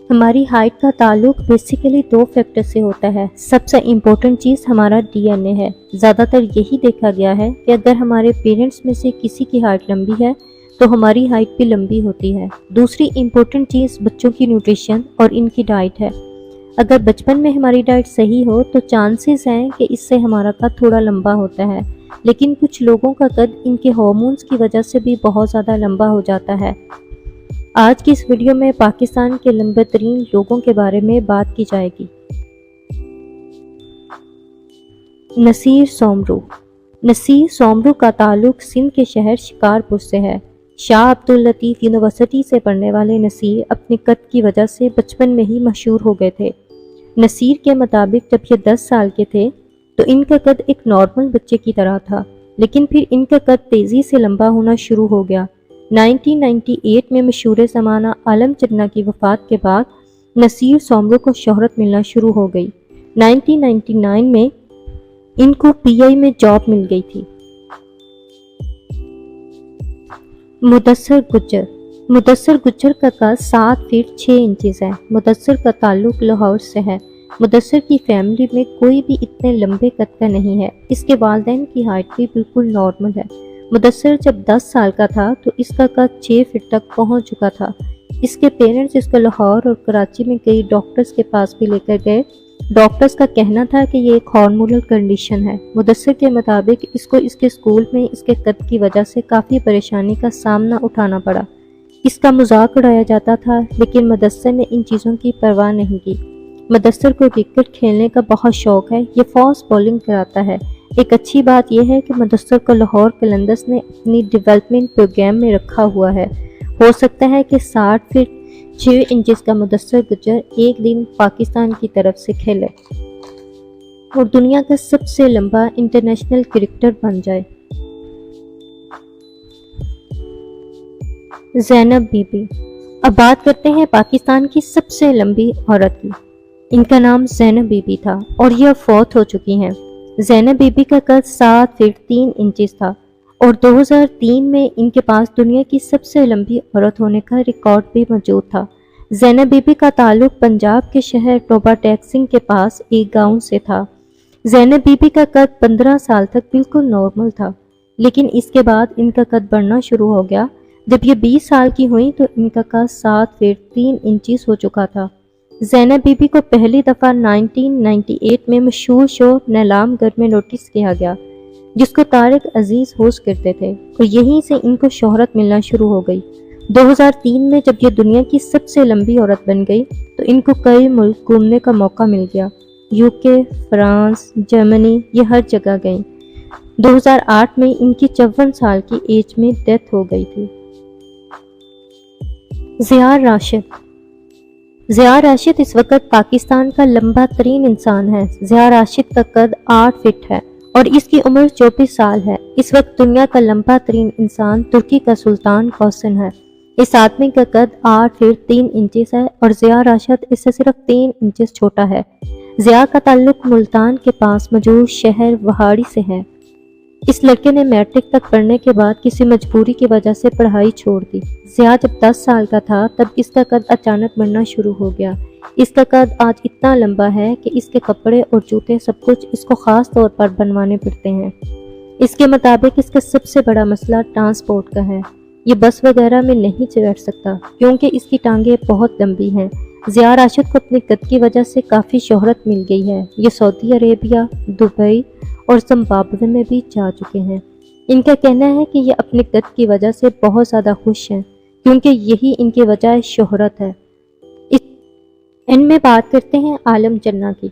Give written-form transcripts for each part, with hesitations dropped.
ہماری ہائٹ کا تعلق بیسیکلی 2 فیکٹر سے ہوتا ہے۔ سب سے امپورٹنٹ چیز ہمارا ڈی این اے ہے۔ زیادہ تر یہی دیکھا گیا ہے کہ اگر ہمارے پیرنٹس میں سے کسی کی ہائٹ لمبی ہے تو ہماری ہائٹ بھی لمبی ہوتی ہے۔ دوسری امپورٹنٹ چیز بچوں کی نیوٹریشن اور ان کی ڈائٹ ہے۔ اگر بچپن میں ہماری ڈائٹ صحیح ہو تو چانسز ہیں کہ اس سے ہمارا قد تھوڑا لمبا ہوتا ہے، لیکن کچھ لوگوں کا قد ان کے ہارمونز کی وجہ سے بھی بہت زیادہ لمبا ہو جاتا ہے۔ آج کی اس ویڈیو میں پاکستان کے لمبے ترین لوگوں کے بارے میں بات کی جائے گی۔ نصیر سومرو۔ نصیر سومرو کا تعلق سندھ کے شہر شکارپور سے ہے۔ شاہ عبداللطیف یونیورسٹی سے پڑھنے والے نصیر اپنے قد کی وجہ سے بچپن میں ہی مشہور ہو گئے تھے۔ نصیر کے مطابق جب یہ 10 سال کے تھے تو ان کا قد ایک نارمل بچے کی طرح تھا، لیکن پھر ان کا قد تیزی سے لمبا ہونا شروع ہو گیا۔ 1998 میں مشہور زمانہ عالم چنہ کی وفات کے بعد نصیر سومرو کو شہرت ملنا شروع ہو گئی۔ 1999 میں ان کو پی آئی میں جاب مل گئی تھی۔ مدثر گجر۔ مدثر گجر کا قد 7 فٹ 6 انچز ہے۔ مدثر کا تعلق لاہور سے ہے۔ مدثر کی فیملی میں کوئی بھی اتنے لمبے قد کا نہیں ہے۔ اس کے والدین کی ہائٹ بھی بالکل نارمل ہے۔ مدثر جب 10 سال کا تھا تو اس کا قد 6 فٹ تک پہنچ چکا تھا۔ اس کے پیرنٹس اس کو لاہور اور کراچی میں کئی ڈاکٹرز کے پاس بھی لے کر گئے۔ ڈاکٹرز کا کہنا تھا کہ یہ ایک ہارمونل کنڈیشن ہے۔ مدثر کے مطابق اس کو اس کے اسکول میں اس کے قد کی وجہ سے کافی پریشانی کا سامنا اٹھانا پڑا۔ اس کا مذاق اڑایا جاتا تھا، لیکن مدثر نے ان چیزوں کی پرواہ نہیں کی۔ مدثر کو کرکٹ کھیلنے کا بہت شوق ہے۔ یہ فاسٹ بولنگ کراتا ہے۔ ایک اچھی بات یہ ہے کہ مدثر کو لاہور قلندرز نے اپنی ڈیولپمنٹ پروگرام میں رکھا ہوا ہے۔ ہو سکتا ہے کہ 60 فٹ 6 انچز کا مدثر گجر ایک دن پاکستان کی طرف سے کھیلے اور دنیا کا سب سے لمبا انٹرنیشنل کرکٹر بن جائے۔ زینب بی بی۔ اب بات کرتے ہیں پاکستان کی سب سے لمبی عورت کی۔ ان کا نام زینب بی بی تھا اور یہ فوت ہو چکی ہیں۔ زینب بی بی کا قد 7 فٹ 3 انچز تھا اور 2003 میں ان کے پاس دنیا کی سب سے لمبی عورت ہونے کا ریکارڈ بھی موجود تھا۔ زینب بی بی کا تعلق پنجاب کے شہر ٹوبا ٹیک سنگھ کے پاس ایک گاؤں سے تھا۔ زینب بی بی کا قد 15 سال تک بالکل نارمل تھا، لیکن اس کے بعد ان کا قد بڑھنا شروع ہو گیا۔ جب یہ 20 سال کی ہوئیں تو ان کا قد 7 فٹ 3 انچز ہو چکا تھا۔ زینب بی بی کو پہلی دفعہ 1998 میں مشہور شو نیلام گر میں نوٹس کیا گیا، جس کو طارق عزیز ہوسٹ کرتے تھے، اور یہیں سے ان کو شہرت ملنا شروع ہو گئی۔ 2003 میں جب یہ دنیا کی سب سے لمبی عورت بن گئی تو ان کو کئی ملک گھومنے کا موقع مل گیا۔ UK، فرانس، جرمنی، یہ ہر جگہ گئیں۔ 2008 میں ان کی 54 سال کی ایج میں ڈیتھ ہو گئی تھی۔ ضیاء راشد۔ ضیاء راشد اس وقت پاکستان کا لمبا ترین انسان ہے۔ ضیاء راشد کا قد 8 فٹ ہے اور اس کی عمر 24 سال ہے۔ اس وقت دنیا کا لمبا ترین انسان ترکی کا سلطان کوسن ہے۔ اس آدمی کا قد 8 فٹ 3 انچز ہے اور ضیاء راشد اس سے صرف 3 انچز چھوٹا ہے۔ ضیاء کا تعلق ملتان کے پاس موجود شہر وہاڑی سے ہے۔ اس لڑکے نے میٹرک تک پڑھنے کے بعد کسی مجبوری کی وجہ سے پڑھائی چھوڑ دی۔ ضیاء جب 10 سال کا تھا تب اس کا قد اچانک بڑھنا شروع ہو گیا۔ اس کا قد آج اتنا لمبا ہے کہ اس کے کپڑے اور جوتے سب کچھ اس کو خاص طور پر بنوانے پڑتے ہیں۔ اس کے مطابق اس کا سب سے بڑا مسئلہ ٹرانسپورٹ کا ہے۔ یہ بس وغیرہ میں نہیں بیٹھ سکتا کیونکہ اس کی ٹانگیں بہت لمبی ہیں۔ ضیاء راشد کو اپنے قد کی وجہ سے کافی شہرت مل گئی ہے۔ یہ سعودی عربیہ، دبئی اور زمبابوے میں بھی جا چکے ہیں۔ ان کا کہنا ہے کہ یہ اپنے قد کی وجہ سے بہت زیادہ خوش ہیں کیونکہ یہی ان کی وجہ شہرت ہے۔ ان میں بات کرتے ہیں عالم چنہ کی۔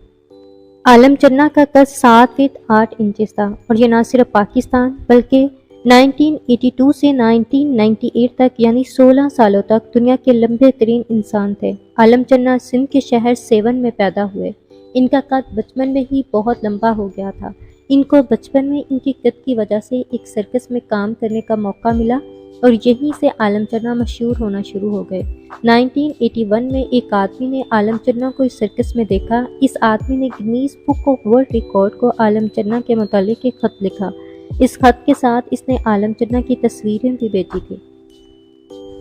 عالم چنہ کا قد 7 فٹ 8 انچز تھا اور یہ نہ صرف پاکستان بلکہ 1982 سے 1998 تک یعنی 16 سالوں تک دنیا کے لمبے ترین انسان تھے۔ عالم چنہ سندھ کے شہر سیون میں پیدا ہوئے۔ ان کا قد بچپن میں ہی بہت لمبا ہو گیا تھا۔ ان کو بچپن میں ان کی قد کی وجہ سے ایک سرکس میں کام کرنے کا موقع ملا اور یہیں سے عالم چنہ مشہور ہونا شروع ہو گئے۔ 1981 میں ایک آدمی نے عالم چنہ کو اس سرکس میں دیکھا۔ اس آدمی نے Guinness book of world record کو عالم چنہ کے متعلق ایک خط لکھا۔ اس خط کے ساتھ اس نے عالم چنہ کی تصویریں بھی بھیجی تھی۔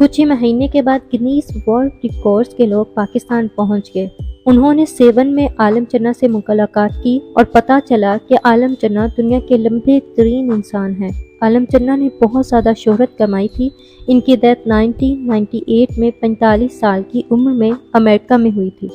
کچھ ہی مہینے کے بعد گنیز ورلڈ ریکارڈز کے لوگ پاکستان پہنچ گئے۔ انہوں نے 7 میں عالم چنا سے ملاقات کی اور پتہ چلا کہ عالم چنا دنیا کے لمبے ترین انسان ہیں۔ عالم چنا نے بہت زیادہ شہرت کمائی تھی۔ ان کی ڈیتھ 1998 میں 45 سال کی عمر میں امریکہ میں ہوئی تھی۔